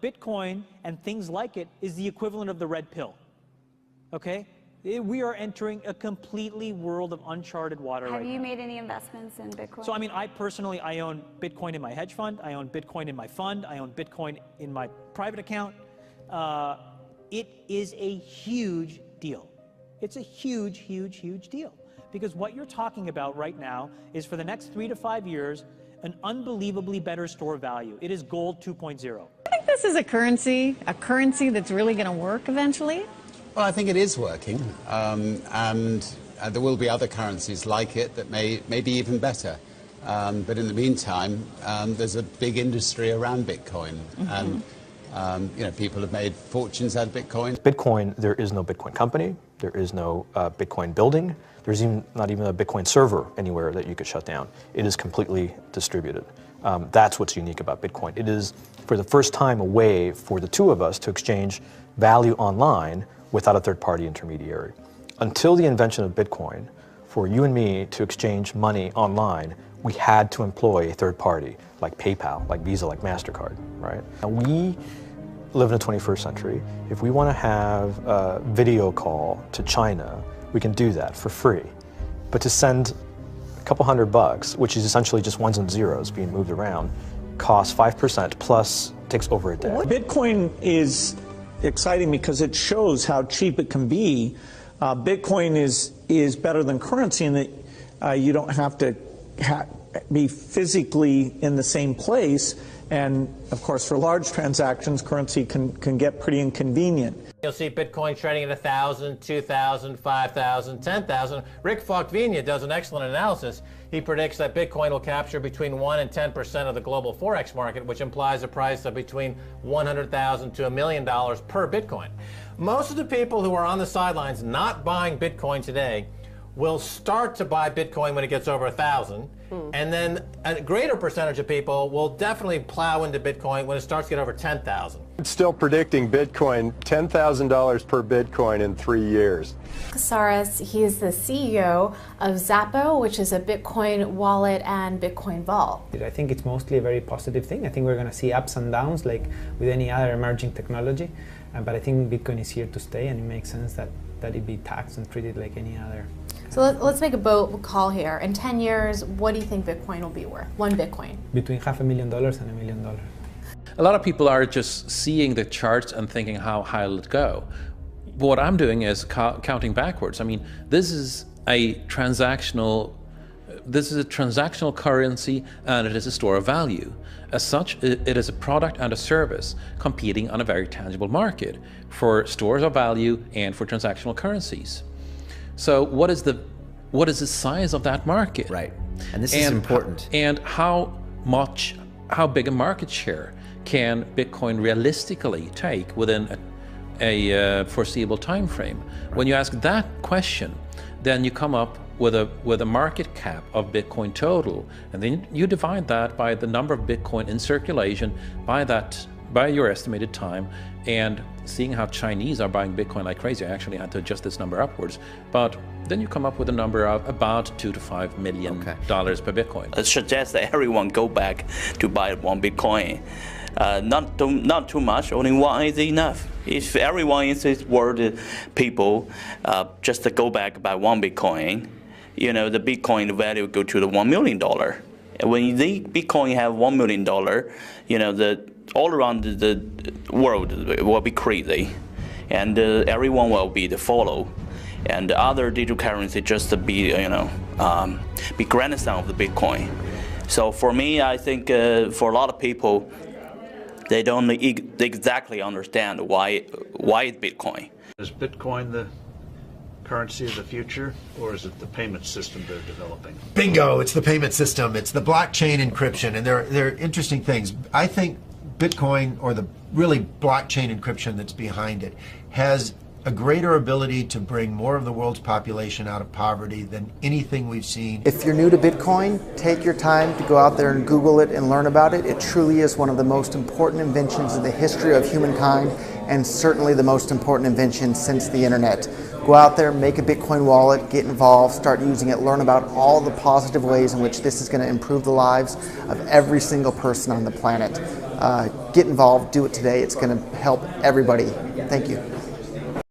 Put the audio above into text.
Bitcoin and things like it is the equivalent of the red pill, okay? We are entering a completely world of uncharted water right now. Have you made any investments in Bitcoin? So, I mean, I personally own Bitcoin in my hedge fund. I own Bitcoin in my fund. I own Bitcoin in my private account. It is a huge deal. It's a huge, huge, huge deal. Because what you're talking about right now is for the next 3 to 5 years, an unbelievably better store value. It is gold 2.0. I think this is a currency that's really going to work eventually. Well, I think it is working, and there will be other currencies like it that may be even better. But in the meantime, there's a big industry around Bitcoin, and people have made fortunes out of Bitcoin. Bitcoin, there is no Bitcoin company, there is no Bitcoin building, there's not even a Bitcoin server anywhere that you could shut down. It is completely distributed. That's what's unique about Bitcoin. It is, for the first time, a way for the two of us to exchange value online without a third-party intermediary. Until the invention of Bitcoin, for you and me to exchange money online, we had to employ a third party, like PayPal, like Visa, like MasterCard, right? Now we live in the 21st century. If we want to have a video call to China, we can do that for free. But to send a couple $100, which is essentially just ones and zeros being moved around, costs 5% plus takes over a day. Bitcoin is exciting because it shows how cheap it can be. Bitcoin is better than currency in that you don't have to be physically in the same place. And of course, for large transactions, currency can get pretty inconvenient. You'll see Bitcoin trading at 1,000, 2,000, 5,000, 10,000. Rick Falkvinia does an excellent analysis. He predicts that Bitcoin will capture between 1 and 10% of the global Forex market, which implies a price of between $100,000 to $1 million per Bitcoin. Most of the people who are on the sidelines not buying Bitcoin today will start to buy Bitcoin when it gets over 1,000, and then a greater percentage of people will definitely plow into Bitcoin when it starts to get over 10,000. It's still predicting Bitcoin $10,000 per Bitcoin in 3 years. Casares, he is the CEO of Zappo, which is a Bitcoin wallet and Bitcoin vault. I think it's mostly a very positive thing. I think we're going to see ups and downs like with any other emerging technology, but I think Bitcoin is here to stay, and it makes sense that it be taxed and treated like any other. So let's make a bold call here. In 10 years, what do you think Bitcoin will be worth? One Bitcoin? Between $500,000 and $1 million. A lot of people are just seeing the charts and thinking, how high will it go? What I'm doing is counting backwards. I mean, this is a transactional currency, and it is a store of value. As such, it is a product and a service competing on a very tangible market for stores of value and for transactional currencies. So what is the size of that market? Right, and this is important. And how big a market share can Bitcoin realistically take within a foreseeable time frame? Right. When you ask that question, then you come up with a market cap of Bitcoin total, and then you divide that by the number of Bitcoin in circulation, by your estimated time, and seeing how Chinese are buying Bitcoin like crazy. I actually had to adjust this number upwards, but then you come up with a number of about $2 to $5 million per Bitcoin. I suggest that everyone go back to buy one Bitcoin. Not too much, only one is enough. If everyone in this world, people, just to go back buy one Bitcoin, the Bitcoin value go to the $1 million. And when the Bitcoin have $1 million, all around the world will be crazy, and everyone will be the follow, and the other digital currency just to be be grandson of the Bitcoin. So for me, I think for a lot of people, they don't exactly understand why it's Bitcoin. Is Bitcoin the currency of the future, or is it the payment system they're developing? Bingo! It's the payment system. It's the blockchain encryption, and they're interesting things. I think Bitcoin, or the really blockchain encryption that's behind it, has a greater ability to bring more of the world's population out of poverty than anything we've seen. If you're new to Bitcoin, take your time to go out there and Google it and learn about it. It truly is one of the most important inventions in the history of humankind, and certainly the most important invention since the internet. Go out there, make a Bitcoin wallet, get involved, start using it, learn about all the positive ways in which this is going to improve the lives of every single person on the planet. get involved, do it today. It's going to help everybody. Thank you.